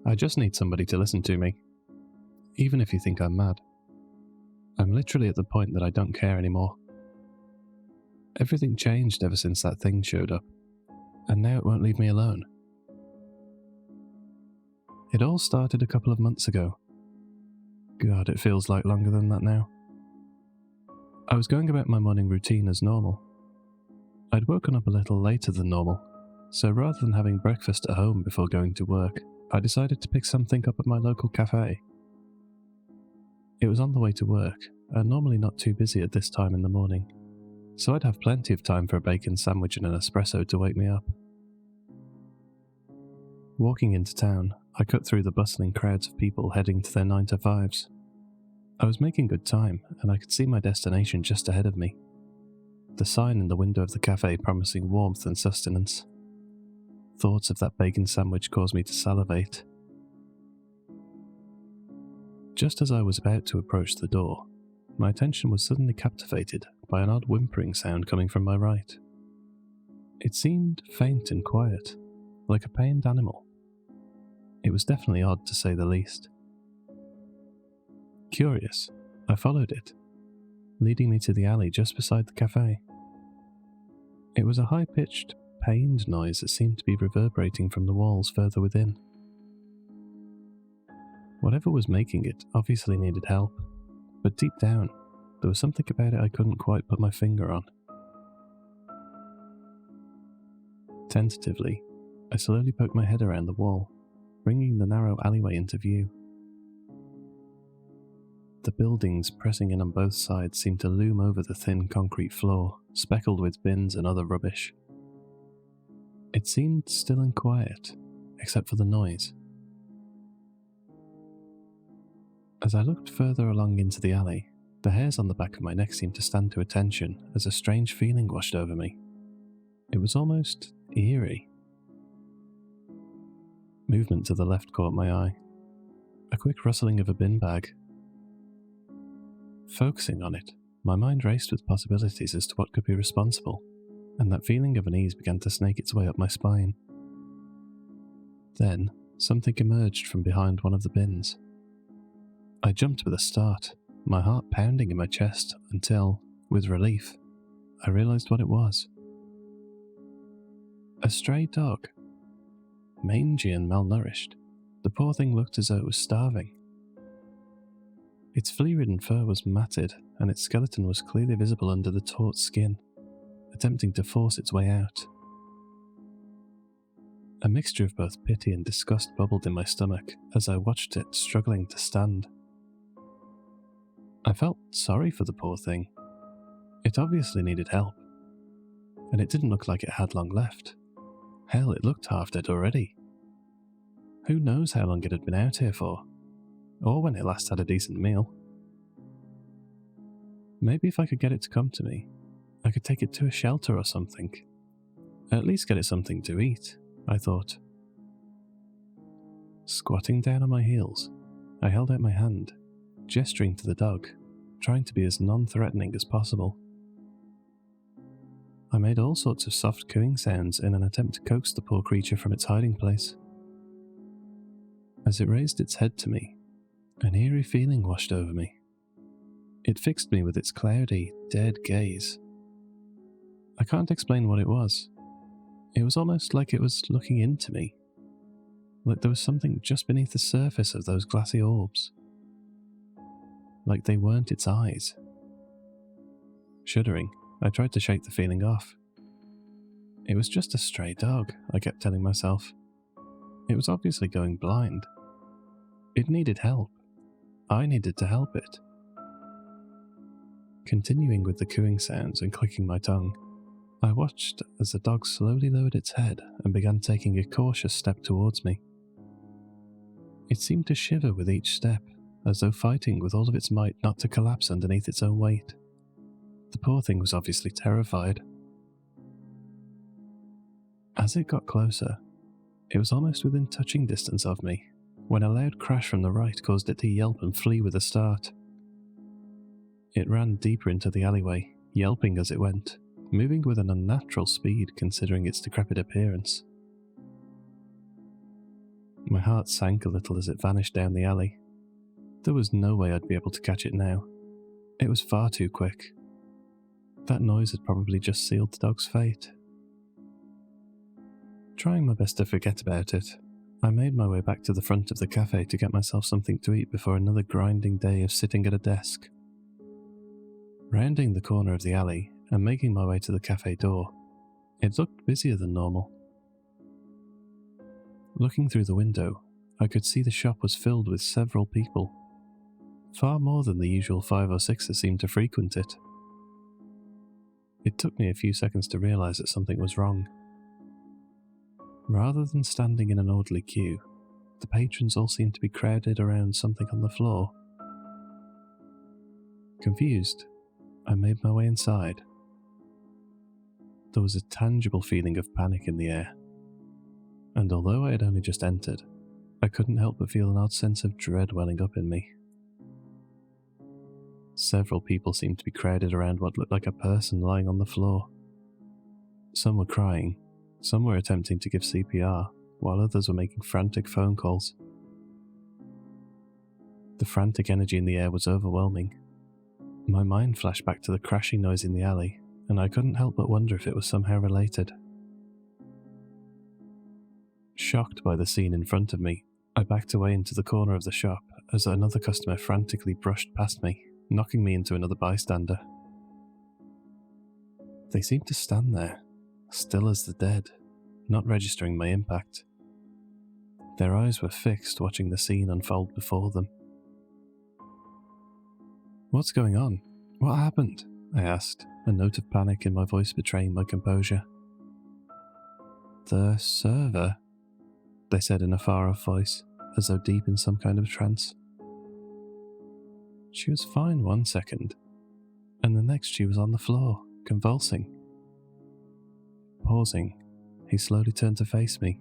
I just need somebody to listen to me. Even if you think I'm mad. I'm literally at the point that I don't care anymore. Everything changed ever since that thing showed up, and now it won't leave me alone. It all started a couple of months ago. God, it feels like longer than that now. I was going about my morning routine as normal. I'd woken up a little later than normal, so rather than having breakfast at home before going to work, I decided to pick something up at my local cafe. It was on the way to work, and normally not too busy at this time in the morning, so I'd have plenty of time for a bacon sandwich and an espresso to wake me up. Walking into town, I cut through the bustling crowds of people heading to their 9-to-5s. I was making good time, and I could see my destination just ahead of me. The sign in the window of the cafe promising warmth and sustenance. Thoughts of that bacon sandwich caused me to salivate. Just as I was about to approach the door, my attention was suddenly captivated by an odd whimpering sound coming from my right. It seemed faint and quiet, like a pained animal. It was definitely odd, to say the least. Curious, I followed it, leading me to the alley just beside the cafe. It was a high-pitched, pained noise that seemed to be reverberating from the walls further within. Whatever was making it obviously needed help, but deep down, there was something about it I couldn't quite put my finger on. Tentatively, I slowly poked my head around the wall, bringing the narrow alleyway into view. The buildings pressing in on both sides seemed to loom over the thin concrete floor, speckled with bins and other rubbish. It seemed still and quiet, except for the noise. As I looked further along into the alley, the hairs on the back of my neck seemed to stand to attention as a strange feeling washed over me. It was almost eerie. Movement to the left caught my eye. A quick rustling of a bin bag. Focusing on it, my mind raced with possibilities as to what could be responsible, and that feeling of unease began to snake its way up my spine. Then, something emerged from behind one of the bins. I jumped with a start, my heart pounding in my chest until, with relief, I realized what it was. A stray dog. Mangy and malnourished, the poor thing looked as though it was starving. Its flea-ridden fur was matted, and its skeleton was clearly visible under the taut skin, attempting to force its way out. A mixture of both pity and disgust bubbled in my stomach as I watched it struggling to stand. I felt sorry for the poor thing. It obviously needed help, and it didn't look like it had long left. Hell, it looked half dead already. Who knows how long it had been out here for, or when it last had a decent meal. Maybe if I could get it to come to me, I could take it to a shelter or something. At least get it something to eat, I thought. Squatting down on my heels, I held out my hand, gesturing to the dog, trying to be as non-threatening as possible. I made all sorts of soft cooing sounds in an attempt to coax the poor creature from its hiding place. As it raised its head to me, an eerie feeling washed over me. It fixed me with its cloudy, dead gaze. I can't explain what it was. It was almost like it was looking into me, like there was something just beneath the surface of those glassy orbs. Like they weren't its eyes. Shuddering, I tried to shake the feeling off. It was just a stray dog, I kept telling myself. It was obviously going blind. It needed help. I needed to help it. Continuing with the cooing sounds and clicking my tongue, I watched as the dog slowly lowered its head and began taking a cautious step towards me. It seemed to shiver with each step, as though fighting with all of its might not to collapse underneath its own weight. The poor thing was obviously terrified. As it got closer, it was almost within touching distance of me, when a loud crash from the right caused it to yelp and flee with a start. It ran deeper into the alleyway, yelping as it went, moving with an unnatural speed considering its decrepit appearance. My heart sank a little as it vanished down the alley. There was no way I'd be able to catch it now. It was far too quick. That noise had probably just sealed the dog's fate. Trying my best to forget about it, I made my way back to the front of the cafe to get myself something to eat before another grinding day of sitting at a desk. Rounding the corner of the alley and making my way to the cafe door, it looked busier than normal. Looking through the window, I could see the shop was filled with several people, far more than the usual 5 or 6 that seemed to frequent it. It took me a few seconds to realise that something was wrong. Rather than standing in an orderly queue, the patrons all seemed to be crowded around something on the floor. Confused, I made my way inside. There was a tangible feeling of panic in the air, and although I had only just entered, I couldn't help but feel an odd sense of dread welling up in me. Several people seemed to be crowded around what looked like a person lying on the floor. Some were crying, some were attempting to give CPR, while others were making frantic phone calls. The frantic energy in the air was overwhelming. My mind flashed back to the crashing noise in the alley, and I couldn't help but wonder if it was somehow related. Shocked by the scene in front of me, I backed away into the corner of the shop as another customer frantically brushed past me, knocking me into another bystander. They seemed to stand there, still as the dead, not registering my impact. Their eyes were fixed, watching the scene unfold before them. "What's going on? What happened?" I asked, a note of panic in my voice betraying my composure. "The server," they said in a far-off voice, as though deep in some kind of trance. She was fine 1 second, and the next she was on the floor, convulsing. Pausing, he slowly turned to face me,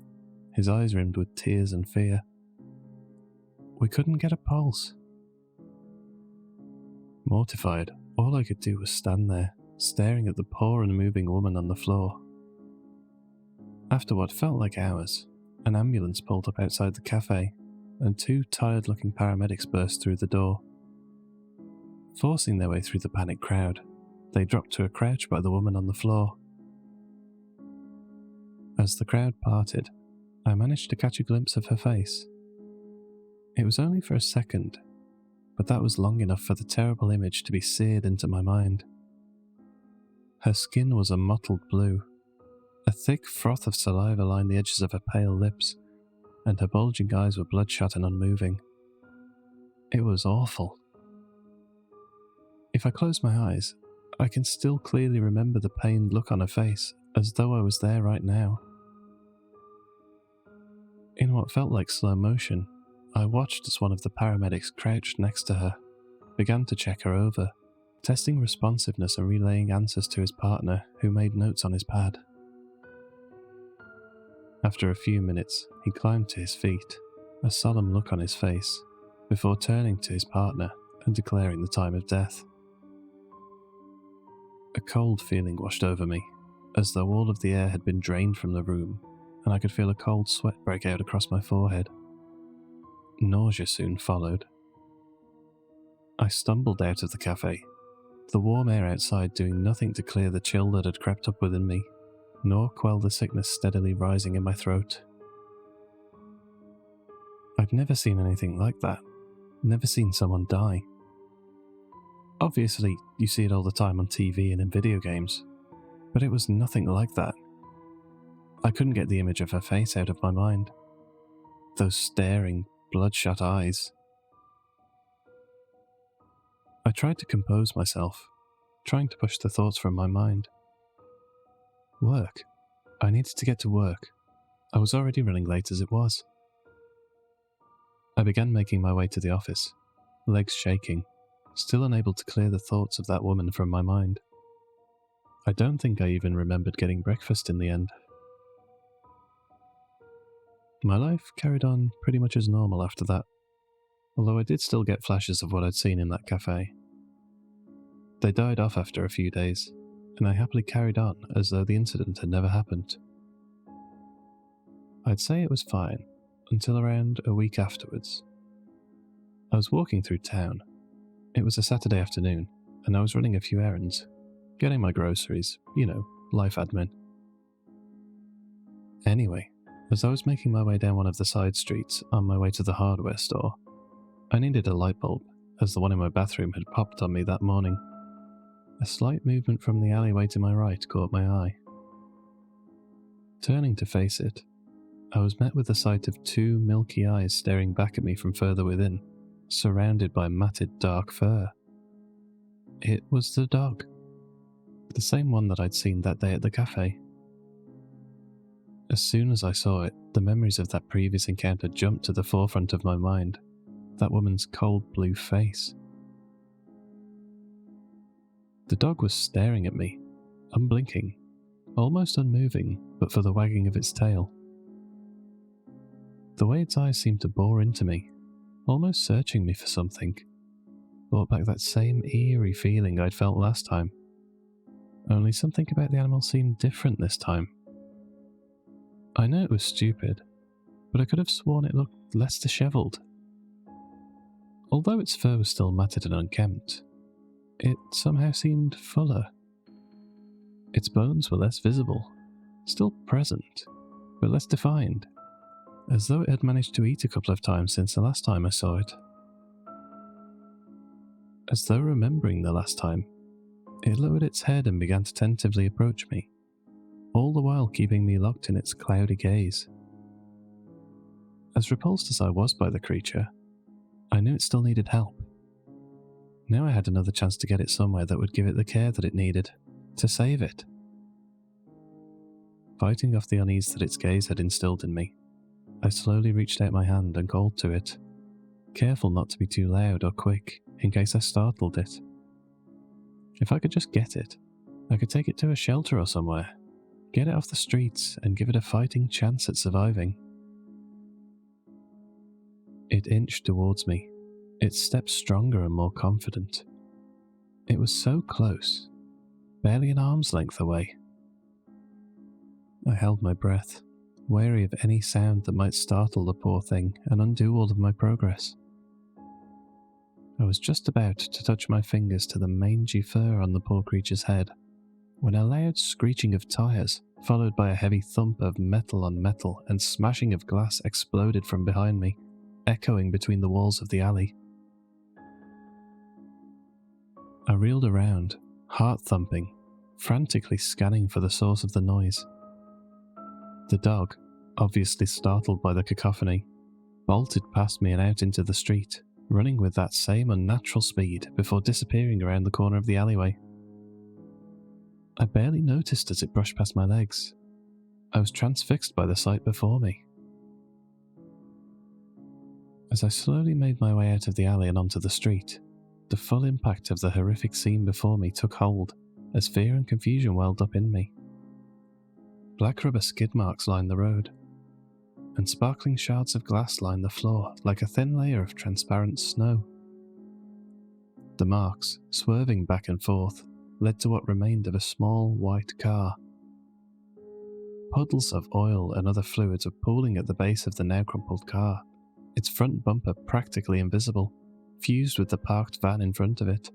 his eyes rimmed with tears and fear. We couldn't get a pulse. Mortified, all I could do was stand there, staring at the poor and moving woman on the floor. After what felt like hours, an ambulance pulled up outside the cafe, and 2 tired-looking paramedics burst through the door. Forcing their way through the panicked crowd, they dropped to a crouch by the woman on the floor. As the crowd parted, I managed to catch a glimpse of her face. It was only for a second, but that was long enough for the terrible image to be seared into my mind. Her skin was a mottled blue. A thick froth of saliva lined the edges of her pale lips, and her bulging eyes were bloodshot and unmoving. It was awful. If I close my eyes, I can still clearly remember the pained look on her face, as though I was there right now. In what felt like slow motion, I watched as one of the paramedics crouched next to her, began to check her over, testing responsiveness and relaying answers to his partner, who made notes on his pad. After a few minutes, he climbed to his feet, a solemn look on his face, before turning to his partner and declaring the time of death. A cold feeling washed over me, as though all of the air had been drained from the room, and I could feel a cold sweat break out across my forehead. Nausea soon followed. I stumbled out of the cafe, the warm air outside doing nothing to clear the chill that had crept up within me, nor quell the sickness steadily rising in my throat. I'd never seen anything like that, never seen someone die. Obviously, you see it all the time on TV and in video games, but it was nothing like that. I couldn't get the image of her face out of my mind. Those staring, bloodshot eyes. I tried to compose myself, trying to push the thoughts from my mind. Work. I needed to get to work. I was already running late as it was. I began making my way to the office, legs shaking, still unable to clear the thoughts of that woman from my mind. I don't think I even remembered getting breakfast in the end. My life carried on pretty much as normal after that, although I did still get flashes of what I'd seen in that cafe. They died off after a few days, and I happily carried on as though the incident had never happened. I'd say it was fine, until around a week afterwards. I was walking through town. It was a Saturday afternoon, and I was running a few errands, getting my groceries, life admin. Anyway, as I was making my way down one of the side streets on my way to the hardware store, I needed a light bulb, as the one in my bathroom had popped on me that morning. A slight movement from the alleyway to my right caught my eye. Turning to face it, I was met with the sight of two milky eyes staring back at me from further within, surrounded by matted dark fur. It was the dog. The same one that I'd seen that day at the cafe. As soon as I saw it, the memories of that previous encounter jumped to the forefront of my mind. That woman's cold blue face. The dog was staring at me, unblinking, almost unmoving but for the wagging of its tail. The way its eyes seemed to bore into me, almost searching me for something, brought back that same eerie feeling I'd felt last time. Only something about the animal seemed different this time. I know it was stupid, but I could have sworn it looked less dishevelled. Although its fur was still matted and unkempt, it somehow seemed fuller. Its bones were less visible, still present, but less defined, as though it had managed to eat a couple of times since the last time I saw it. As though remembering the last time, it lowered its head and began to tentatively approach me, all the while keeping me locked in its cloudy gaze. As repulsed as I was by the creature, I knew it still needed help. Now I had another chance to get it somewhere that would give it the care that it needed, to save it. Fighting off the unease that its gaze had instilled in me, I slowly reached out my hand and called to it, careful not to be too loud or quick in case I startled it. If I could just get it, I could take it to a shelter or somewhere, get it off the streets and give it a fighting chance at surviving. It inched towards me, its steps stronger and more confident. It was so close, barely an arm's length away. I held my breath, wary of any sound that might startle the poor thing and undo all of my progress. I was just about to touch my fingers to the mangy fur on the poor creature's head, when a loud screeching of tires, followed by a heavy thump of metal on metal and smashing of glass, exploded from behind me, echoing between the walls of the alley. I reeled around, heart thumping, frantically scanning for the source of the noise. The dog, obviously startled by the cacophony, bolted past me and out into the street, running with that same unnatural speed before disappearing around the corner of the alleyway. I barely noticed as it brushed past my legs. I was transfixed by the sight before me. As I slowly made my way out of the alley and onto the street, the full impact of the horrific scene before me took hold as fear and confusion welled up in me. Black rubber skid marks lined the road, and sparkling shards of glass lined the floor like a thin layer of transparent snow. The marks, swerving back and forth, led to what remained of a small white car. Puddles of oil and other fluids were pooling at the base of the now crumpled car, its front bumper practically invisible, fused with the parked van in front of it.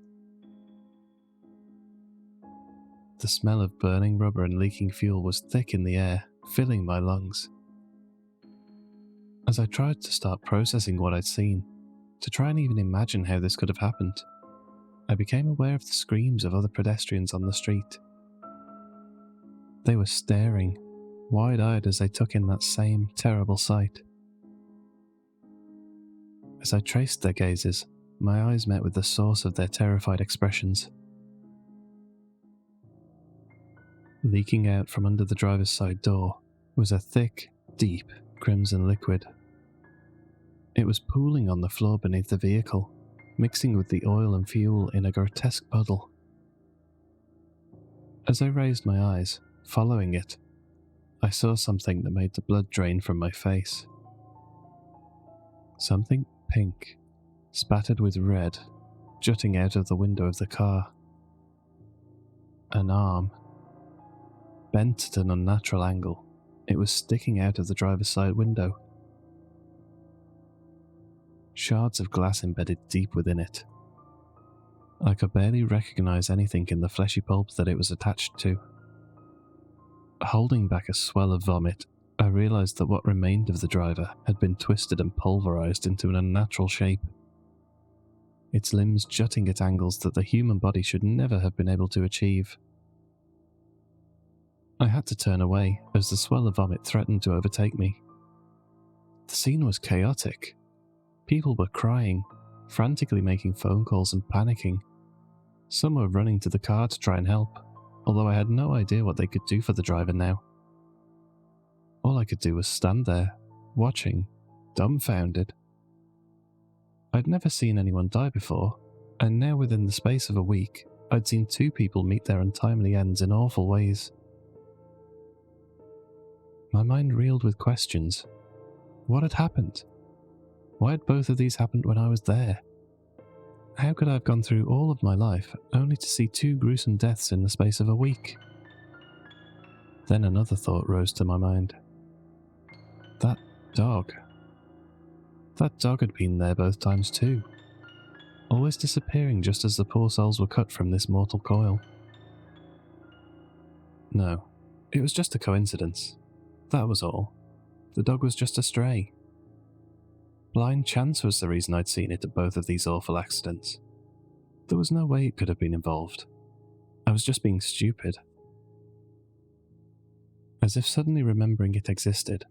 The smell of burning rubber and leaking fuel was thick in the air, filling my lungs. As I tried to start processing what I'd seen, to try and even imagine how this could have happened, I became aware of the screams of other pedestrians on the street. They were staring, wide-eyed as they took in that same terrible sight. As I traced their gazes, my eyes met with the source of their terrified expressions. Leaking out from under the driver's side door was a thick, deep, crimson liquid. It was pooling on the floor beneath the vehicle, mixing with the oil and fuel in a grotesque puddle. As I raised my eyes, following it, I saw something that made the blood drain from my face. Something pink, spattered with red, jutting out of the window of the car. An arm. Bent at an unnatural angle, it was sticking out of the driver's side window. shards of glass embedded deep within it. I could barely recognize anything in the fleshy pulp that it was attached to. Holding back a swell of vomit, I realized that what remained of the driver had been twisted and pulverized into an unnatural shape, its limbs jutting at angles that the human body should never have been able to achieve. I had to turn away as the swell of vomit threatened to overtake me. The scene was chaotic. People were crying, frantically making phone calls and panicking. Some were running to the car to try and help, although I had no idea what they could do for the driver now. All I could do was stand there, watching, dumbfounded. I'd never seen anyone die before, and now within the space of a week, I'd seen 2 people meet their untimely ends in awful ways. My mind reeled with questions. What had happened? Why had both of these happened when I was there? How could I have gone through all of my life only to see 2 gruesome deaths in the space of a week? Then another thought rose to my mind. That dog. That dog had been there both times too, always disappearing just as the poor souls were cut from this mortal coil. No, it was just a coincidence. That was all. The dog was just a stray. Blind chance was the reason I'd seen it at both of these awful accidents. There was no way it could have been involved. I was just being stupid. As if suddenly remembering it existed,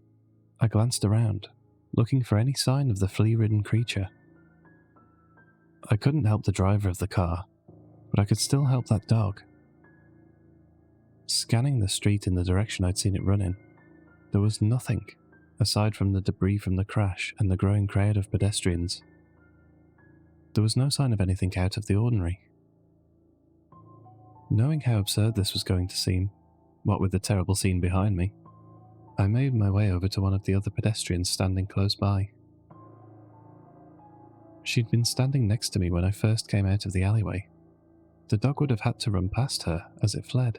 I glanced around, looking for any sign of the flea-ridden creature. I couldn't help the driver of the car, but I could still help that dog. Scanning the street in the direction I'd seen it running, there was nothing, aside from the debris from the crash and the growing crowd of pedestrians. There was no sign of anything out of the ordinary. Knowing how absurd this was going to seem, what with the terrible scene behind me, I made my way over to one of the other pedestrians standing close by. She'd been standing next to me when I first came out of the alleyway. The dog would have had to run past her as it fled.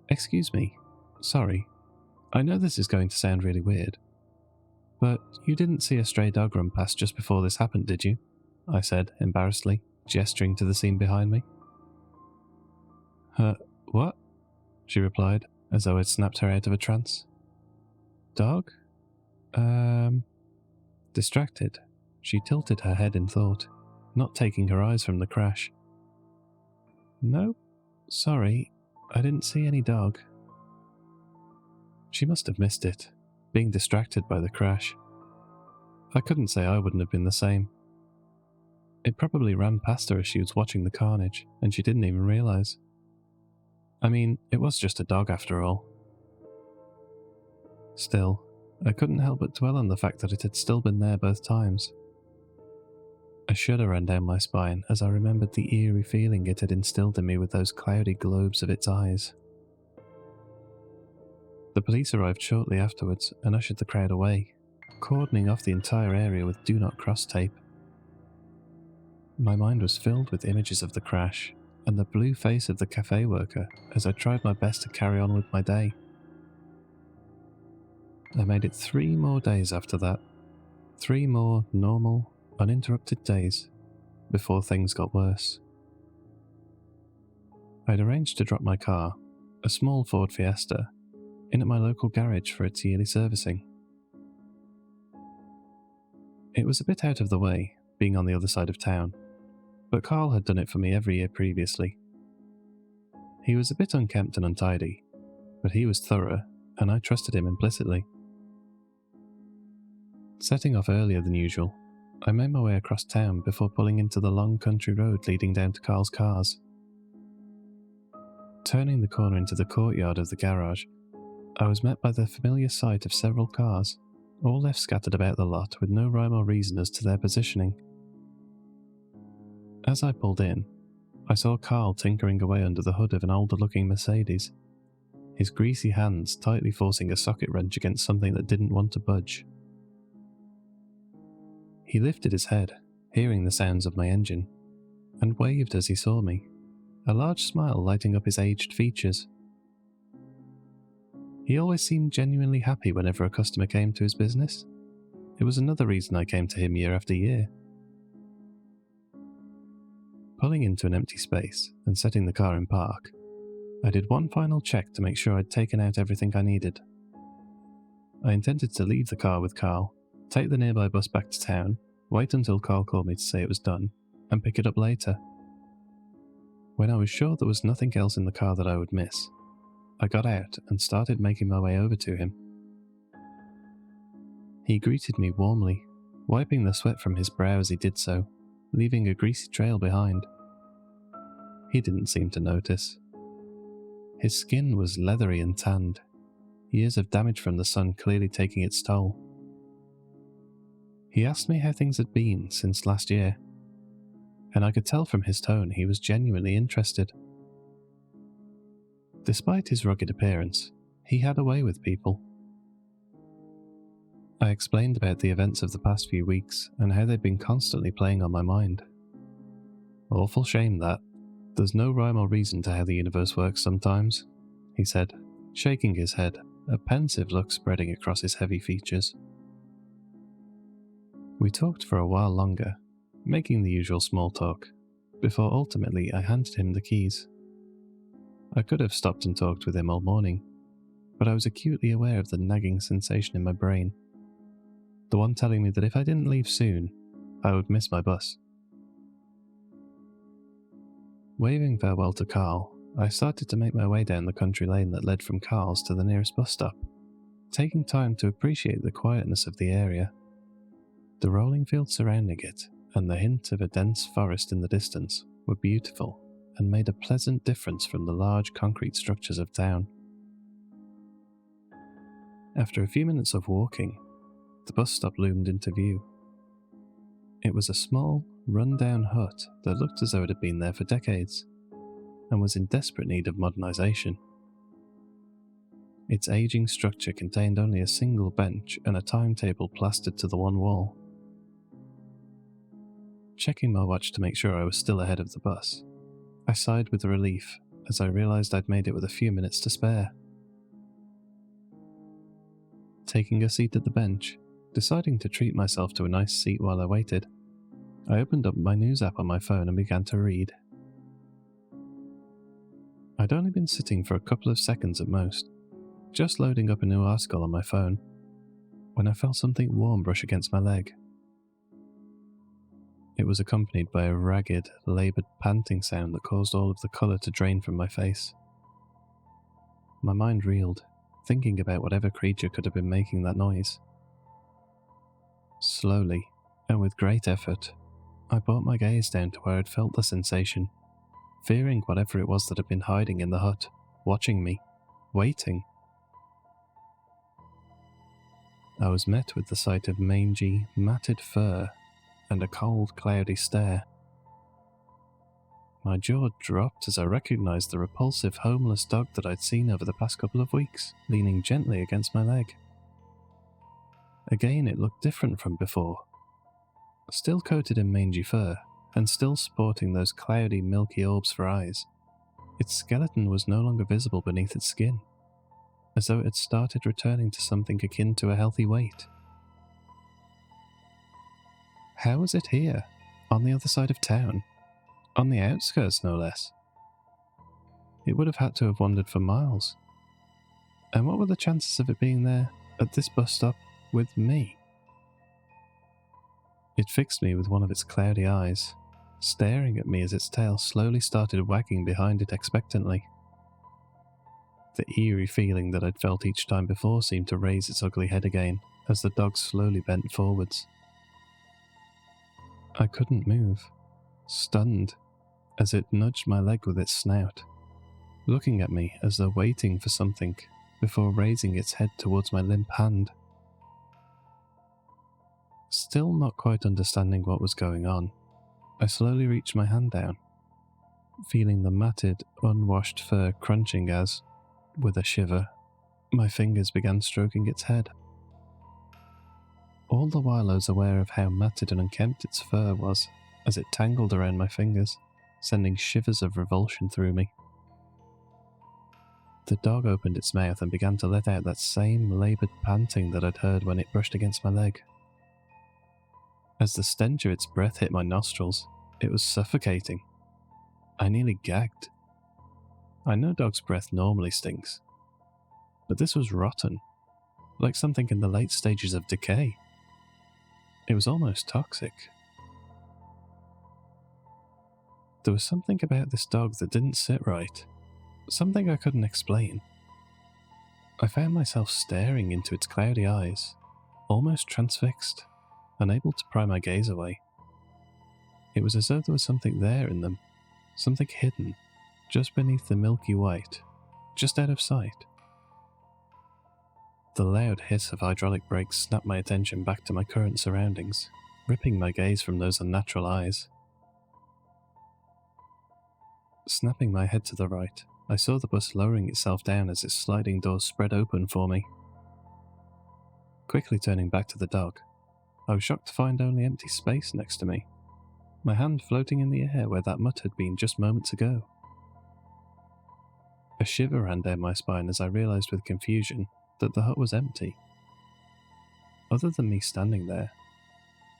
"Excuse me, sorry, I know this is going to sound really weird, but you didn't see a stray dog run past just before this happened, did you?" I said, embarrassedly, gesturing to the scene behind me. What?" she replied, as though I'd snapped her out of a trance. "Dog? Distracted, she tilted her head in thought, not taking her eyes from the crash. "Nope, sorry, I didn't see any dog." She must have missed it, being distracted by the crash. I couldn't say I wouldn't have been the same. It probably ran past her as she was watching the carnage, and she didn't even realize. I mean, it was just a dog after all. Still, I couldn't help but dwell on the fact that it had still been there both times. A shudder ran down my spine as I remembered the eerie feeling it had instilled in me with those cloudy globes of its eyes. The police arrived shortly afterwards and ushered the crowd away, cordoning off the entire area with "Do Not Cross" tape. My mind was filled with images of the crash and the blue face of the cafe worker as I tried my best to carry on with my day. I made it 3 more days after that. 3 more normal, uninterrupted days before things got worse. I'd arranged to drop my car, a small Ford Fiesta, in at my local garage for its yearly servicing. It was a bit out of the way, being on the other side of town, but Carl had done it for me every year previously. He was a bit unkempt and untidy, but he was thorough, and I trusted him implicitly. Setting off earlier than usual, I made my way across town before pulling into the long country road leading down to Carl's cars. Turning the corner into the courtyard of the garage, I was met by the familiar sight of several cars, all left scattered about the lot with no rhyme or reason as to their positioning. As I pulled in, I saw Carl tinkering away under the hood of an older-looking Mercedes, his greasy hands tightly forcing a socket wrench against something that didn't want to budge. He lifted his head, hearing the sounds of my engine, and waved as he saw me, a large smile lighting up his aged features. He always seemed genuinely happy whenever a customer came to his business. It was another reason I came to him year after year. Pulling into an empty space and setting the car in park, I did one final check to make sure I'd taken out everything I needed. I intended to leave the car with Carl, take the nearby bus back to town, wait until Carl called me to say it was done, and pick it up later. When I was sure there was nothing else in the car that I would miss, I got out and started making my way over to him. He greeted me warmly, wiping the sweat from his brow as he did so, leaving a greasy trail behind. He didn't seem to notice. His skin was leathery and tanned, years of damage from the sun clearly taking its toll. He asked me how things had been since last year, and I could tell from his tone he was genuinely interested. Despite his rugged appearance, he had a way with people. I explained about the events of the past few weeks and how they'd been constantly playing on my mind. Awful shame that. There's no rhyme or reason to how the universe works sometimes, he said, shaking his head, a pensive look spreading across his heavy features. We talked for a while longer, making the usual small talk, before ultimately I handed him the keys. I could have stopped and talked with him all morning, but I was acutely aware of the nagging sensation in my brain, the one telling me that if I didn't leave soon, I would miss my bus. Waving farewell to Carl, I started to make my way down the country lane that led from Carl's to the nearest bus stop, taking time to appreciate the quietness of the area. The rolling fields surrounding it, and the hint of a dense forest in the distance, were beautiful and made a pleasant difference from the large concrete structures of town. After a few minutes of walking, the bus stop loomed into view. It was a small, run-down hut that looked as though it had been there for decades, and was in desperate need of modernisation. Its aging structure contained only a single bench and a timetable plastered to the one wall. Checking my watch to make sure I was still ahead of the bus, I sighed with relief as I realised I'd made it with a few minutes to spare. Taking a seat at the bench, deciding to treat myself to a nice seat while I waited, I opened up my news app on my phone and began to read. I'd only been sitting for a couple of seconds at most, just loading up a new article on my phone, when I felt something warm brush against my leg. It was accompanied by a ragged, laboured panting sound that caused all of the colour to drain from my face. My mind reeled, thinking about whatever creature could have been making that noise. Slowly, and with great effort, I brought my gaze down to where I'd felt the sensation, fearing whatever it was that had been hiding in the hut, watching me, waiting. I was met with the sight of mangy, matted fur and a cold, cloudy stare. My jaw dropped as I recognised the repulsive homeless dog that I'd seen over the past couple of weeks, leaning gently against my leg. Again, it looked different from before. Still coated in mangy fur, and still sporting those cloudy, milky orbs for eyes, its skeleton was no longer visible beneath its skin, as though it had started returning to something akin to a healthy weight. How was it here, on the other side of town? On the outskirts, no less. It would have had to have wandered for miles. And what were the chances of it being there, at this bus stop, with me? It fixed me with one of its cloudy eyes, staring at me as its tail slowly started wagging behind it expectantly. The eerie feeling that I'd felt each time before seemed to raise its ugly head again as the dog slowly bent forwards. I couldn't move, stunned, as it nudged my leg with its snout, looking at me as though waiting for something before raising its head towards my limp hand. Still not quite understanding what was going on, I slowly reached my hand down, feeling the matted, unwashed fur crunching as, with a shiver, my fingers began stroking its head. All the while I was aware of how matted and unkempt its fur was as it tangled around my fingers, sending shivers of revulsion through me. The dog opened its mouth and began to let out that same laboured panting that I'd heard when it brushed against my leg. As the stench of its breath hit my nostrils, it was suffocating. I nearly gagged. I know dog's breath normally stinks, but this was rotten, like something in the late stages of decay. It was almost toxic. There was something about this dog that didn't sit right, something I couldn't explain. I found myself staring into its cloudy eyes, almost transfixed, unable to pry my gaze away. It was as though there was something there in them, something hidden, just beneath the milky white, just out of sight. The loud hiss of hydraulic brakes snapped my attention back to my current surroundings, ripping my gaze from those unnatural eyes. Snapping my head to the right, I saw the bus lowering itself down as its sliding doors spread open for me. Quickly turning back to the dog, I was shocked to find only empty space next to me, my hand floating in the air where that mutt had been just moments ago. A shiver ran down my spine as I realized with confusion that the hut was empty. Other than me standing there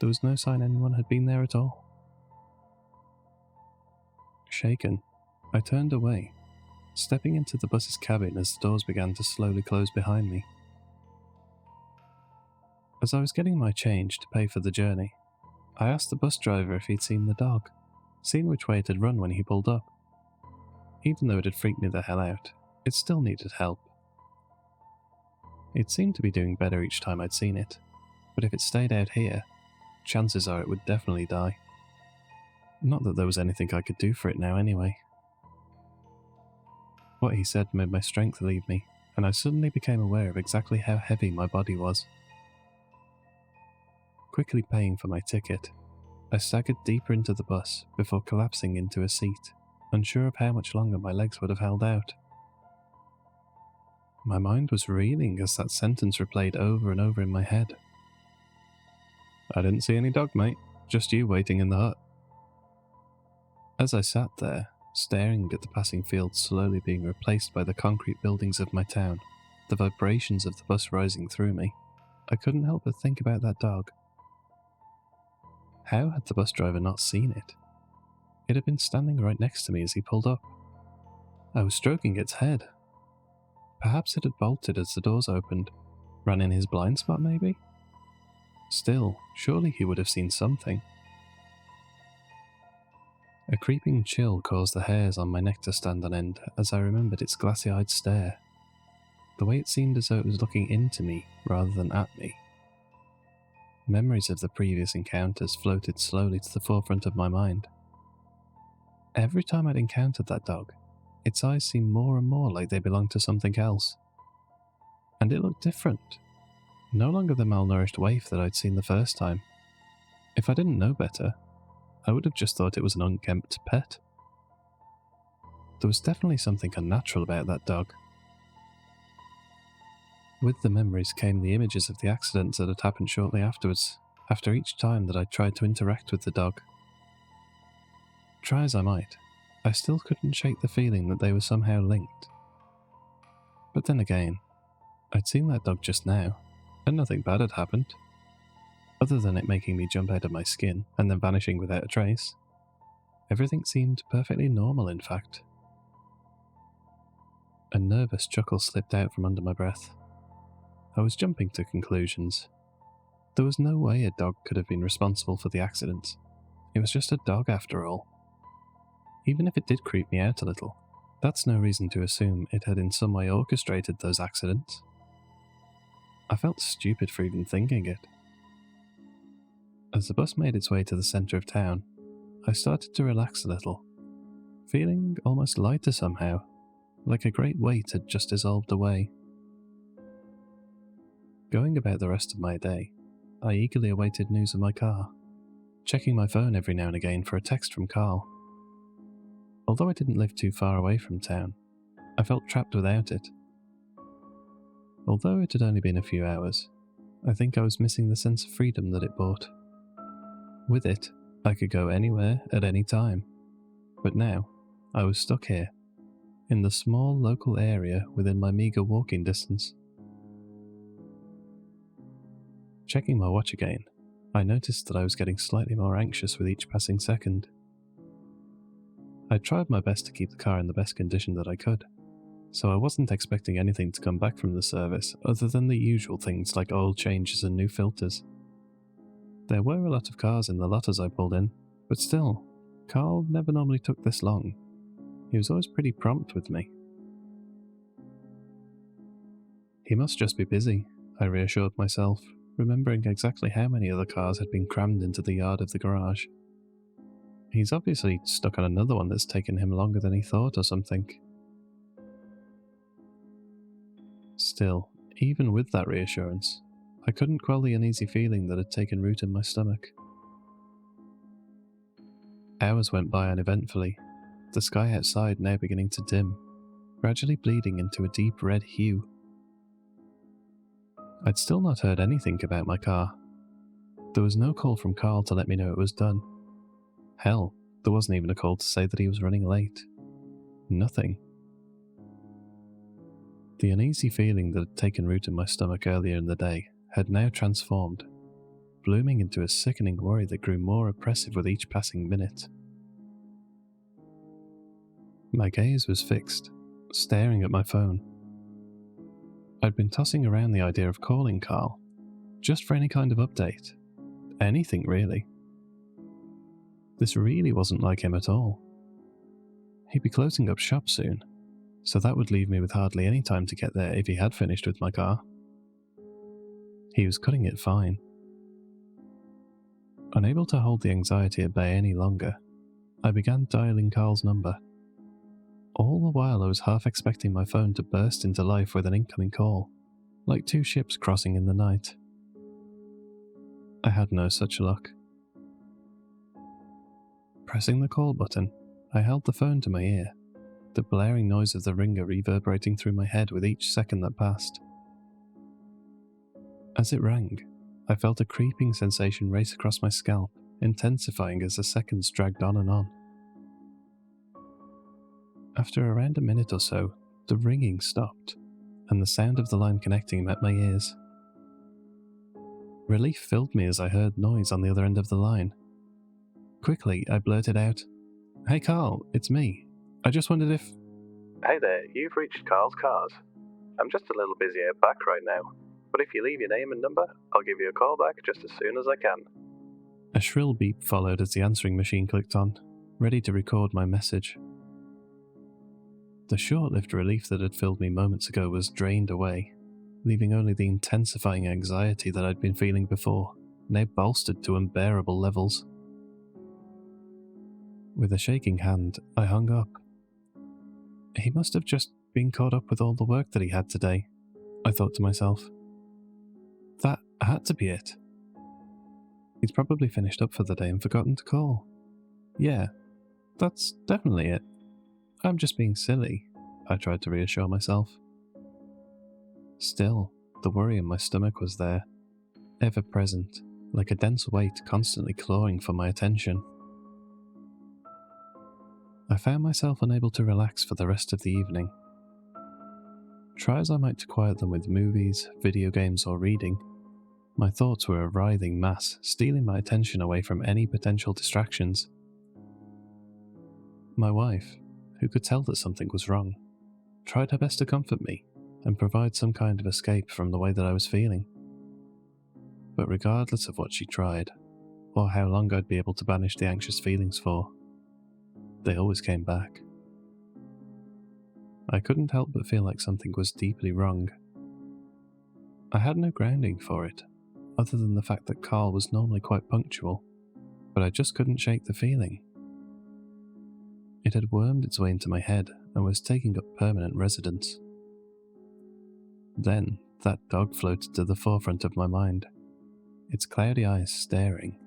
was no sign anyone had been there at all. Shaken, I turned away, stepping into the bus's cabin as the doors began to slowly close behind me. As I was getting my change to pay for the journey, I asked the bus driver if he'd seen the dog, seen which way it had run when he pulled up. Even though it had freaked me the hell out, it still needed help. It seemed to be doing better each time I'd seen it, but if it stayed out here, chances are it would definitely die. Not that there was anything I could do for it now anyway. What he said made my strength leave me, and I suddenly became aware of exactly how heavy my body was. Quickly paying for my ticket, I staggered deeper into the bus before collapsing into a seat, unsure of how much longer my legs would have held out. My mind was reeling as that sentence replayed over and over in my head. "I didn't see any dog, mate. Just you waiting in the hut." As I sat there, staring at the passing fields slowly being replaced by the concrete buildings of my town, the vibrations of the bus rising through me, I couldn't help but think about that dog. How had the bus driver not seen it? It had been standing right next to me as he pulled up. I was stroking its head. Perhaps it had bolted as the doors opened, ran in his blind spot maybe? Still, surely he would have seen something. A creeping chill caused the hairs on my neck to stand on end as I remembered its glassy-eyed stare, the way it seemed as though it was looking into me rather than at me. Memories of the previous encounters floated slowly to the forefront of my mind. Every time I'd encountered that dog, its eyes seemed more and more like they belonged to something else. And it looked different. No longer the malnourished waif that I'd seen the first time. If I didn't know better, I would have just thought it was an unkempt pet. There was definitely something unnatural about that dog. With the memories came the images of the accidents that had happened shortly afterwards, after each time that I tried to interact with the dog. Try as I might, I still couldn't shake the feeling that they were somehow linked. But then again, I'd seen that dog just now, and nothing bad had happened. Other than it making me jump out of my skin and then vanishing without a trace. Everything seemed perfectly normal, in fact. A nervous chuckle slipped out from under my breath. I was jumping to conclusions. There was no way a dog could have been responsible for the accident. It was just a dog after all. Even if it did creep me out a little, that's no reason to assume it had in some way orchestrated those accidents. I felt stupid for even thinking it. As the bus made its way to the centre of town, I started to relax a little, feeling almost lighter somehow, like a great weight had just dissolved away. Going about the rest of my day, I eagerly awaited news of my car, checking my phone every now and again for a text from Carl. Although I didn't live too far away from town, I felt trapped without it. Although it had only been a few hours, I think I was missing the sense of freedom that it brought. With it, I could go anywhere at any time, but now I was stuck here, in the small local area within my meagre walking distance. Checking my watch again, I noticed that I was getting slightly more anxious with each passing second. I tried my best to keep the car in the best condition that I could, so I wasn't expecting anything to come back from the service other than the usual things like oil changes and new filters. There were a lot of cars in the lot as I pulled in, but still, Carl never normally took this long. He was always pretty prompt with me. He must just be busy, I reassured myself, remembering exactly how many other cars had been crammed into the yard of the garage. He's obviously stuck on another one that's taken him longer than he thought or something. Still, even with that reassurance, I couldn't quell the uneasy feeling that had taken root in my stomach. Hours went by uneventfully, the sky outside now beginning to dim, gradually bleeding into a deep red hue. I'd still not heard anything about my car. There was no call from Carl to let me know it was done. Hell, there wasn't even a call to say that he was running late. Nothing. The uneasy feeling that had taken root in my stomach earlier in the day had now transformed, blooming into a sickening worry that grew more oppressive with each passing minute. My gaze was fixed, staring at my phone. I'd been tossing around the idea of calling Carl, just for any kind of update. Anything, really. This really wasn't like him at all. He'd be closing up shop soon, so that would leave me with hardly any time to get there if he had finished with my car. He was cutting it fine. Unable to hold the anxiety at bay any longer, I began dialing Carl's number. All the while I was half expecting my phone to burst into life with an incoming call, like two ships crossing in the night. I had no such luck. Pressing the call button, I held the phone to my ear, the blaring noise of the ringer reverberating through my head with each second that passed. As it rang, I felt a creeping sensation race across my scalp, intensifying as the seconds dragged on and on. After around a minute or so, the ringing stopped, and the sound of the line connecting met my ears. Relief filled me as I heard noise on the other end of the line. Quickly, I blurted out, "Hey Carl, it's me. I just wondered if..." "Hey there, you've reached Carl's Cars. I'm just a little busy out back right now, but if you leave your name and number, I'll give you a call back just as soon as I can." A shrill beep followed as the answering machine clicked on, ready to record my message. The short-lived relief that had filled me moments ago was drained away, leaving only the intensifying anxiety that I'd been feeling before, now bolstered to unbearable levels. With a shaking hand, I hung up. He must have just been caught up with all the work that he had today, I thought to myself. That had to be it. He's probably finished up for the day and forgotten to call. Yeah, that's definitely it. I'm just being silly, I tried to reassure myself. Still, the worry in my stomach was there, ever present, like a dense weight constantly clawing for my attention. I found myself unable to relax for the rest of the evening. Try as I might to quiet them with movies, video games, or reading, my thoughts were a writhing mass, stealing my attention away from any potential distractions. My wife, who could tell that something was wrong, tried her best to comfort me and provide some kind of escape from the way that I was feeling. But regardless of what she tried, or how long I'd be able to banish the anxious feelings for, they always came back. I couldn't help but feel like something was deeply wrong. I had no grounding for it, other than the fact that Carl was normally quite punctual, but I just couldn't shake the feeling. It had wormed its way into my head and was taking up permanent residence. Then, that dog floated to the forefront of my mind, its cloudy eyes staring.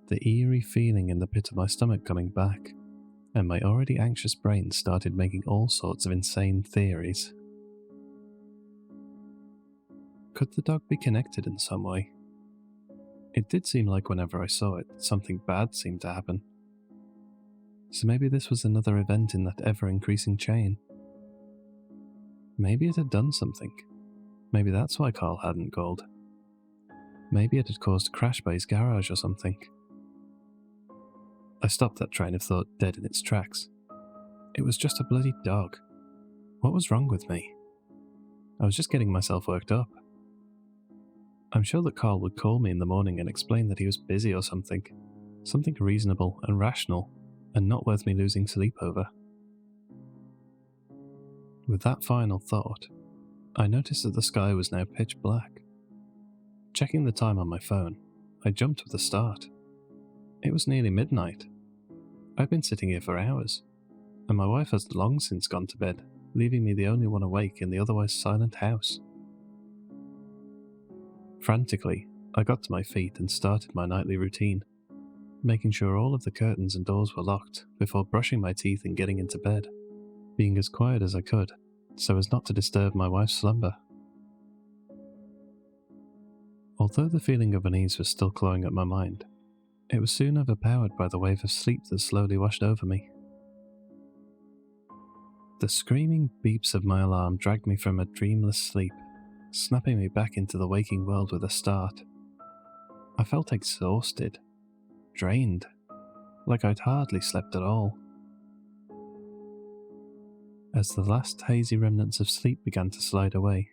The eerie feeling in the pit of my stomach coming back, and my already anxious brain started making all sorts of insane theories. Could the dog be connected in some way? It did seem like whenever I saw it, something bad seemed to happen. So maybe this was another event in that ever-increasing chain. Maybe it had done something. Maybe that's why Carl hadn't called. Maybe it had caused a crash by his garage or something. I stopped that train of thought dead in its tracks. It was just a bloody dog. What was wrong with me? I was just getting myself worked up. I'm sure that Carl would call me in the morning and explain that he was busy or something. Something reasonable and rational, and not worth me losing sleep over. With that final thought, I noticed that the sky was now pitch black. Checking the time on my phone, I jumped with a start. It was nearly midnight. I'd been sitting here for hours, and my wife has long since gone to bed, leaving me the only one awake in the otherwise silent house. Frantically, I got to my feet and started my nightly routine, making sure all of the curtains and doors were locked before brushing my teeth and getting into bed, being as quiet as I could so as not to disturb my wife's slumber. Although the feeling of unease was still clawing at my mind, it was soon overpowered by the wave of sleep that slowly washed over me. The screaming beeps of my alarm dragged me from a dreamless sleep, snapping me back into the waking world with a start. I felt exhausted, drained, like I'd hardly slept at all. As the last hazy remnants of sleep began to slide away,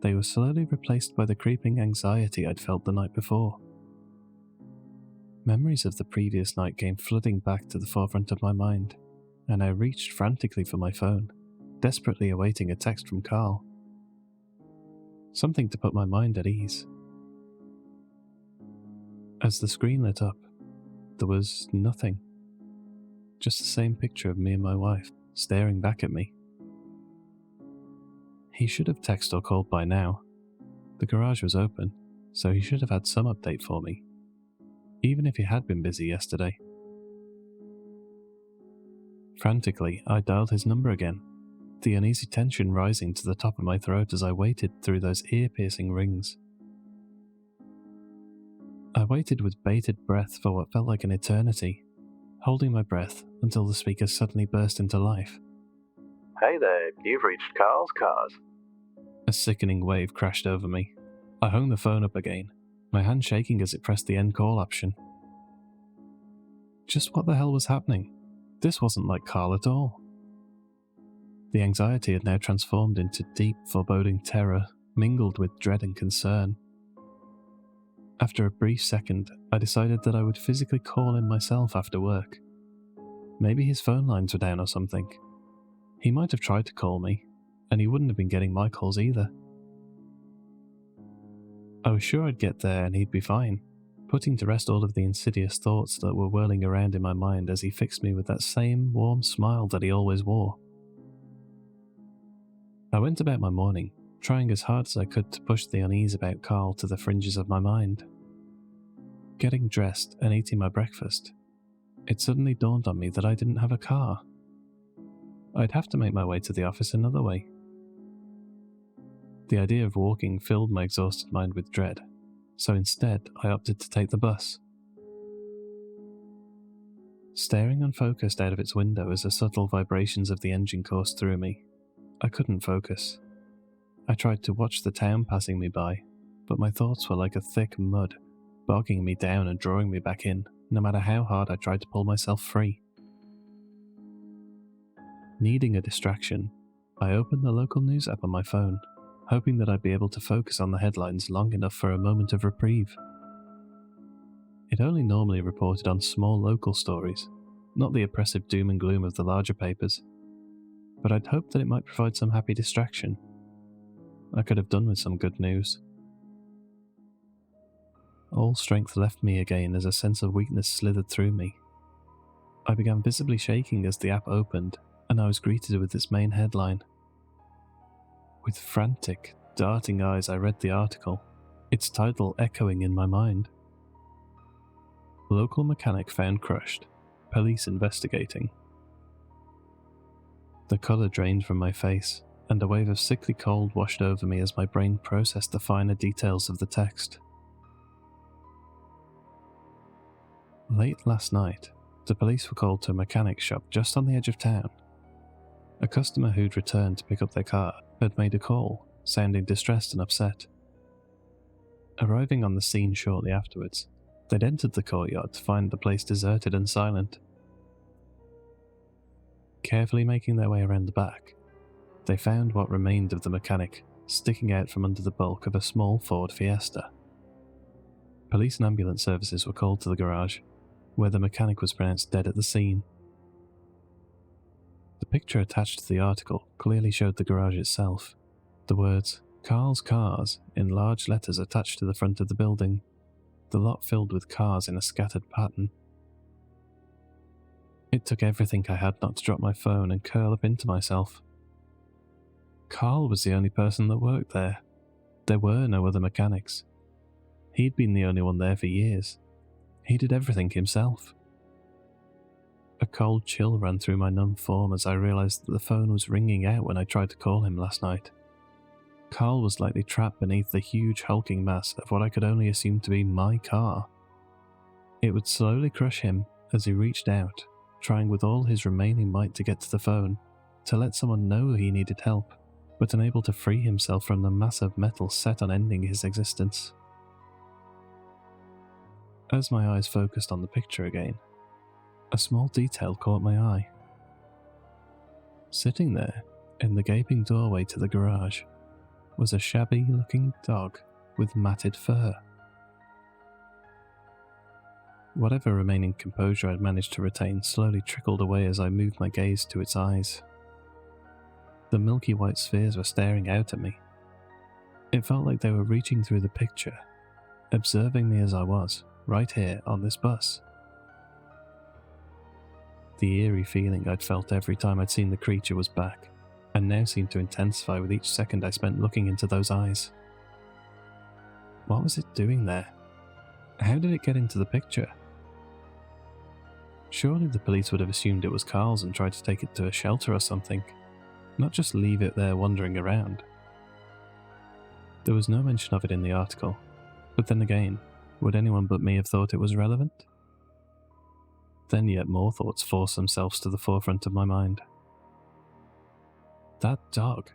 they were slowly replaced by the creeping anxiety I'd felt the night before. Memories of the previous night came flooding back to the forefront of my mind, and I reached frantically for my phone, desperately awaiting a text from Carl. Something to put my mind at ease. As the screen lit up, there was nothing. Just the same picture of me and my wife, staring back at me. He should have texted or called by now. The garage was open, so he should have had some update for me, even if he had been busy yesterday. Frantically, I dialed his number again, the uneasy tension rising to the top of my throat as I waited through those ear-piercing rings. I waited with bated breath for what felt like an eternity, holding my breath until the speaker suddenly burst into life. Hey there, you've reached Carl's Cars. A sickening wave crashed over me. I hung the phone up again, my hand shaking as it pressed the end call option. Just what the hell was happening? This wasn't like Carl at all. The anxiety had now transformed into deep, foreboding terror, mingled with dread and concern. After a brief second, I decided that I would physically call him myself after work. Maybe his phone lines were down or something. He might have tried to call me, and he wouldn't have been getting my calls either. I was sure I'd get there and he'd be fine, putting to rest all of the insidious thoughts that were whirling around in my mind as he fixed me with that same warm smile that he always wore. I went about my morning, trying as hard as I could to push the unease about Carl to the fringes of my mind. Getting dressed and eating my breakfast, it suddenly dawned on me that I didn't have a car. I'd have to make my way to the office another way. The idea of walking filled my exhausted mind with dread, so instead I opted to take the bus. Staring unfocused out of its window as the subtle vibrations of the engine coursed through me, I couldn't focus. I tried to watch the town passing me by, but my thoughts were like a thick mud, bogging me down and drawing me back in, no matter how hard I tried to pull myself free. Needing a distraction, I opened the local news app on my phone, hoping that I'd be able to focus on the headlines long enough for a moment of reprieve. It only normally reported on small local stories, not the oppressive doom and gloom of the larger papers, but I'd hoped that it might provide some happy distraction. I could have done with some good news. All strength left me again as a sense of weakness slithered through me. I began visibly shaking as the app opened, and I was greeted with its main headline. With frantic, darting eyes I read the article, its title echoing in my mind. Local mechanic found crushed. Police investigating. The colour drained from my face, and a wave of sickly cold washed over me as my brain processed the finer details of the text. Late last night, the police were called to a mechanic shop just on the edge of town. A customer who'd returned to pick up their car had made a call, sounding distressed and upset. Arriving on the scene shortly afterwards, they'd entered the courtyard to find the place deserted and silent. Carefully making their way around the back, they found what remained of the mechanic sticking out from under the bulk of a small Ford Fiesta. Police and ambulance services were called to the garage, where the mechanic was pronounced dead at the scene. The picture attached to the article clearly showed the garage itself, the words "Carl's Cars" in large letters attached to the front of the building, the lot filled with cars in a scattered pattern. It took everything I had not to drop my phone and curl up into myself. Carl was the only person that worked there. There were no other mechanics. He'd been the only one there for years. He did everything himself. A cold chill ran through my numb form as I realised that the phone was ringing out when I tried to call him last night. Carl was likely trapped beneath the huge hulking mass of what I could only assume to be my car. It would slowly crush him as he reached out, trying with all his remaining might to get to the phone, to let someone know he needed help, but unable to free himself from the mass of metal set on ending his existence. As my eyes focused on the picture again, a small detail caught my eye. Sitting there, in the gaping doorway to the garage, was a shabby-looking dog with matted fur. Whatever remaining composure I'd managed to retain slowly trickled away as I moved my gaze to its eyes. The milky white spheres were staring out at me. It felt like they were reaching through the picture, observing me as I was, right here on this bus. The eerie feeling I'd felt every time I'd seen the creature was back, and now seemed to intensify with each second I spent looking into those eyes. What was it doing there? How did it get into the picture? Surely the police would have assumed it was Carl's and tried to take it to a shelter or something, not just leave it there wandering around. There was no mention of it in the article, but then again, would anyone but me have thought it was relevant? Then yet more thoughts forced themselves to the forefront of my mind. That dog.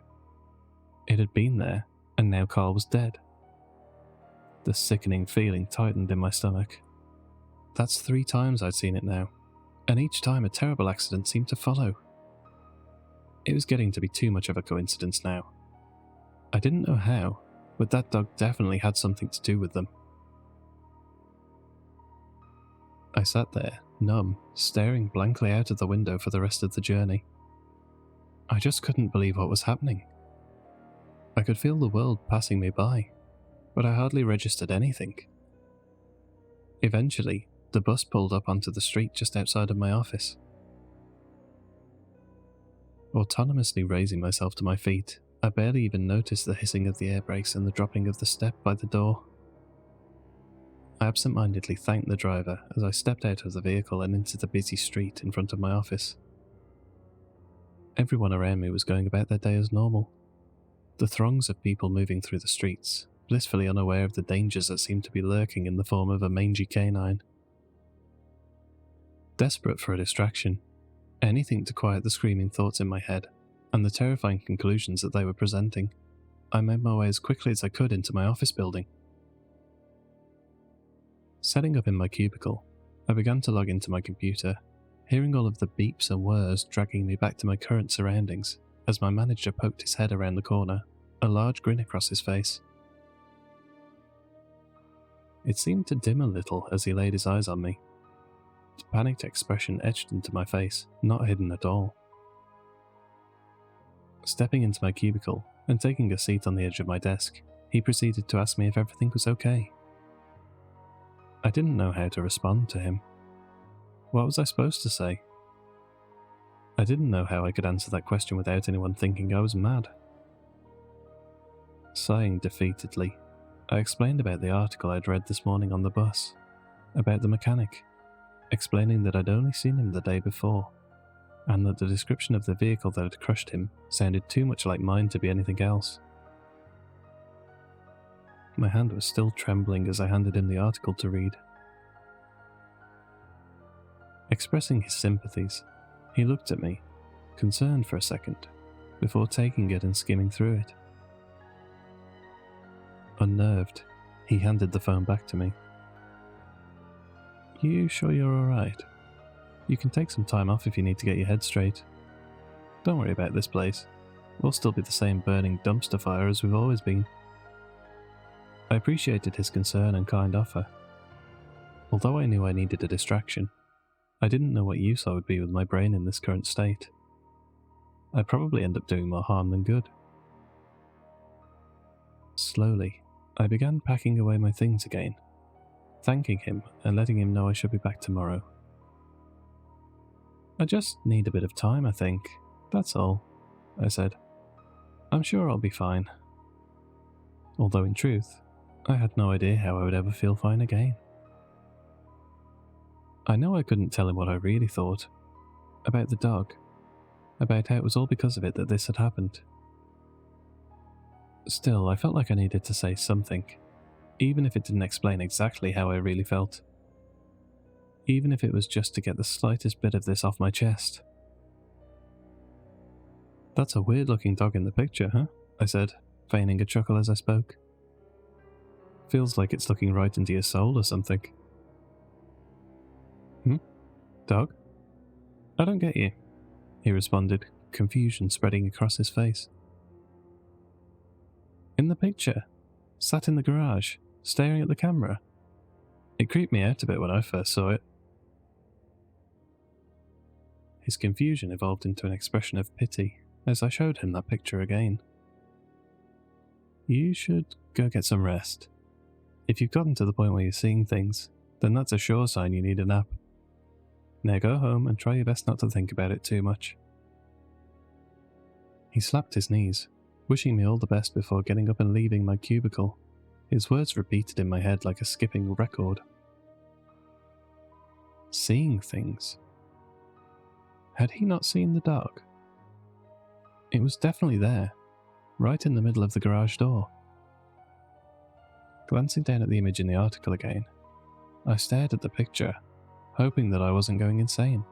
It had been there, and now Carl was dead. The sickening feeling tightened in my stomach. That's 3 times I'd seen it now, and each time a terrible accident seemed to follow. It was getting to be too much of a coincidence now. I didn't know how, but that dog definitely had something to do with them. I sat there, numb, staring blankly out of the window for the rest of the journey. I just couldn't believe what was happening. I could feel the world passing me by, but I hardly registered anything. Eventually, the bus pulled up onto the street just outside of my office. Autonomously raising myself to my feet, I barely even noticed the hissing of the air brakes and the dropping of the step by the door. I absent-mindedly thanked the driver as I stepped out of the vehicle and into the busy street in front of my office. Everyone around me was going about their day as normal. The throngs of people moving through the streets, blissfully unaware of the dangers that seemed to be lurking in the form of a mangy canine. Desperate for a distraction, anything to quiet the screaming thoughts in my head, and the terrifying conclusions that they were presenting, I made my way as quickly as I could into my office building. Setting up in my cubicle, I began to log into my computer, hearing all of the beeps and whirs dragging me back to my current surroundings as my manager poked his head around the corner, a large grin across his face. It seemed to dim a little as he laid his eyes on me. The panicked expression etched into my face, not hidden at all. Stepping into my cubicle and taking a seat on the edge of my desk, he proceeded to ask me if everything was okay. I didn't know how to respond to him. What was I supposed to say? I didn't know how I could answer that question without anyone thinking I was mad. Sighing defeatedly, I explained about the article I'd read this morning on the bus, about the mechanic, explaining that I'd only seen him the day before, and that the description of the vehicle that had crushed him sounded too much like mine to be anything else. My hand was still trembling as I handed him the article to read. Expressing his sympathies, he looked at me, concerned for a second, before taking it and skimming through it. Unnerved, He handed the phone back to me. You sure you're alright? You can take some time off if you need to get your head straight. Don't worry about this place. We'll still be the same burning dumpster fire as we've always been. I appreciated his concern and kind offer. Although I knew I needed a distraction, I didn't know what use I would be with my brain in this current state. I'd probably end up doing more harm than good. Slowly, I began packing away my things again, thanking him and letting him know I should be back tomorrow. I just need a bit of time, I think. That's all, I said. I'm sure I'll be fine. Although in truth, I had no idea how I would ever feel fine again. I know I couldn't tell him what I really thought. About the dog. About how it was all because of it that this had happened. Still, I felt like I needed to say something, even if it didn't explain exactly how I really felt. Even if it was just to get the slightest bit of this off my chest. That's a weird-looking dog in the picture, huh? I said, feigning a chuckle as I spoke. Feels like it's looking right into your soul or something. Dog? I don't get you, he responded, confusion spreading across his face. In the picture, sat in the garage, staring at the camera. It creeped me out a bit when I first saw it. His confusion evolved into an expression of pity as I showed him that picture again. You should go get some rest. If you've gotten to the point where you're seeing things, then that's a sure sign you need a nap. Now go home and try your best not to think about it too much. He slapped his knees, wishing me all the best before getting up and leaving my cubicle, his words repeated in my head like a skipping record. Seeing things. Had he not seen the dog? It was definitely there, right in the middle of the garage door. Glancing down at the image in the article again, I stared at the picture, hoping that I wasn't going insane.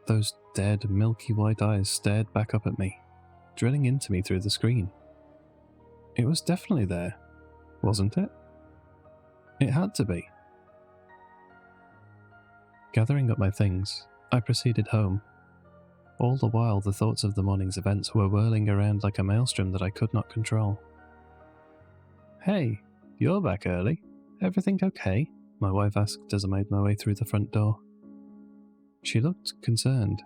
Those dead, milky white eyes stared back up at me, drilling into me through the screen. It was definitely there, wasn't it? It had to be. Gathering up my things, I proceeded home. All the while the thoughts of the morning's events were whirling around like a maelstrom that I could not control. Hey, you're back early. Everything okay? My wife asked as I made my way through the front door. She looked concerned.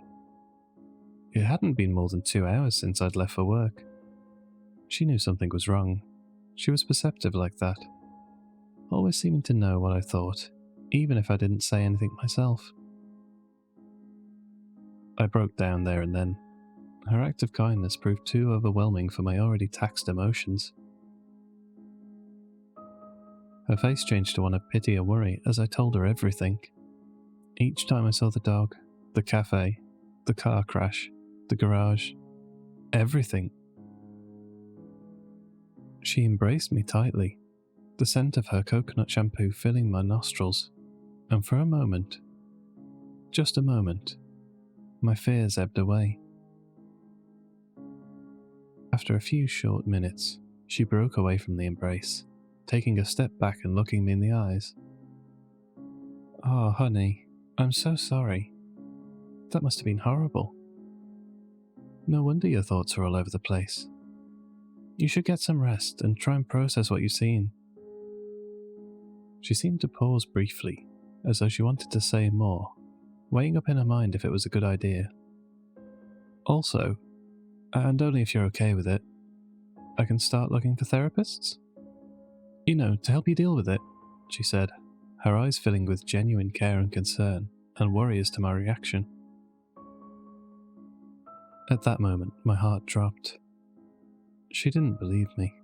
It hadn't been more than 2 hours since I'd left for work. She knew something was wrong. She was perceptive like that, always seeming to know what I thought, even if I didn't say anything myself. I broke down there and then. Her act of kindness proved too overwhelming for my already taxed emotions. Her face changed to one of pity and worry as I told her everything. Each time I saw the dog, the cafe, the car crash, the garage, everything. She embraced me tightly, the scent of her coconut shampoo filling my nostrils, and for a moment, just a moment, my fears ebbed away. After a few short minutes, she broke away from the embrace, taking a step back and looking me in the eyes. Oh, honey, I'm so sorry. That must have been horrible. No wonder your thoughts are all over the place. You should get some rest and try and process what you've seen. She seemed to pause briefly, as though she wanted to say more, weighing up in her mind if it was a good idea. Also, and only if you're okay with it, I can start looking for therapists? You know, to help you deal with it, she said, her eyes filling with genuine care and concern, and worry as to my reaction. At that moment, my heart dropped. She didn't believe me.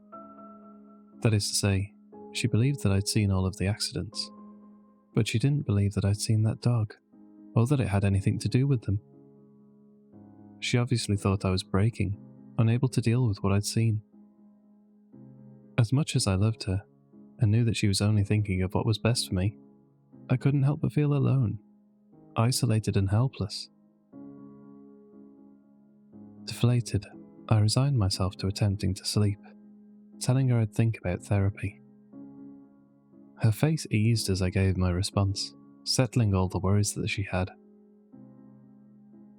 That is to say, she believed that I'd seen all of the accidents, but she didn't believe that I'd seen that dog, or that it had anything to do with them. She obviously thought I was breaking, unable to deal with what I'd seen. As much as I loved her, and knew that she was only thinking of what was best for me, I couldn't help but feel alone, isolated and helpless. Deflated, I resigned myself to attempting to sleep, telling her I'd think about therapy. Her face eased as I gave my response, settling all the worries that she had.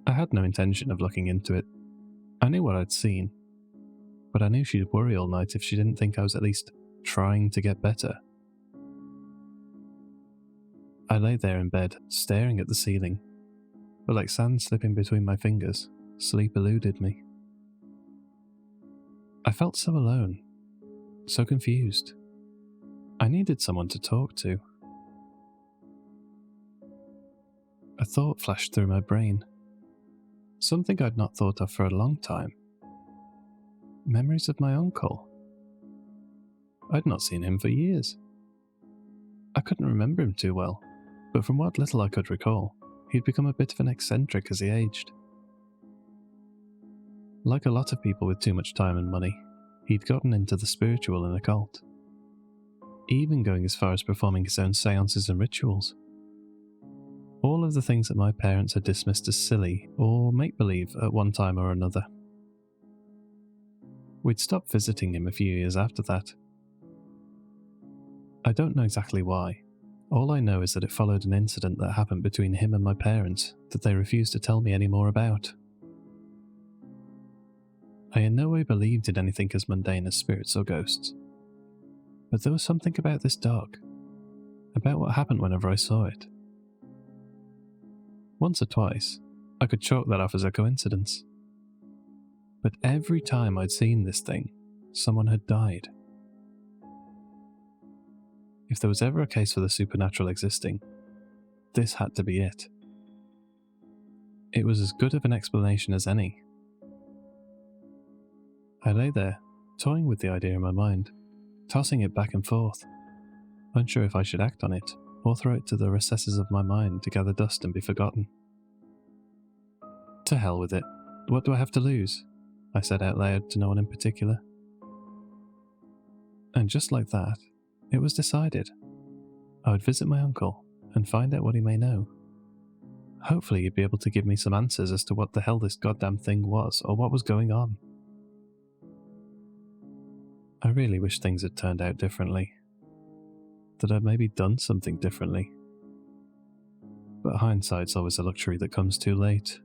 I had no intention of looking into it. I knew what I'd seen, but I knew she'd worry all night if she didn't think I was at least trying to get better. I lay there in bed, staring at the ceiling, but like sand slipping between my fingers, sleep eluded me. I felt so alone, so confused. I needed someone to talk to. A thought flashed through my brain. Something I'd not thought of for a long time. Memories of my uncle. I'd not seen him for years. I couldn't remember him too well, but from what little I could recall, he'd become a bit of an eccentric as he aged. Like a lot of people with too much time and money, he'd gotten into the spiritual and occult, even going as far as performing his own seances and rituals. All of the things that my parents had dismissed as silly or make-believe at one time or another. We'd stopped visiting him a few years after that. I don't know exactly why. All I know is that it followed an incident that happened between him and my parents that they refused to tell me any more about. I in no way believed in anything as mundane as spirits or ghosts. But there was something about this dog, about what happened whenever I saw it. Once or twice, I could chalk that off as a coincidence. But every time I'd seen this thing, someone had died. If there was ever a case for the supernatural existing, this had to be it. It was as good of an explanation as any. I lay there, toying with the idea in my mind, tossing it back and forth, unsure if I should act on it or throw it to the recesses of my mind to gather dust and be forgotten. To hell with it. What do I have to lose? I said out loud to no one in particular. And just like that, it was decided. I would visit my uncle and find out what he may know. Hopefully he'd be able to give me some answers as to what the hell this goddamn thing was or what was going on. I really wish things had turned out differently. That I'd maybe done something differently. But hindsight's always a luxury that comes too late.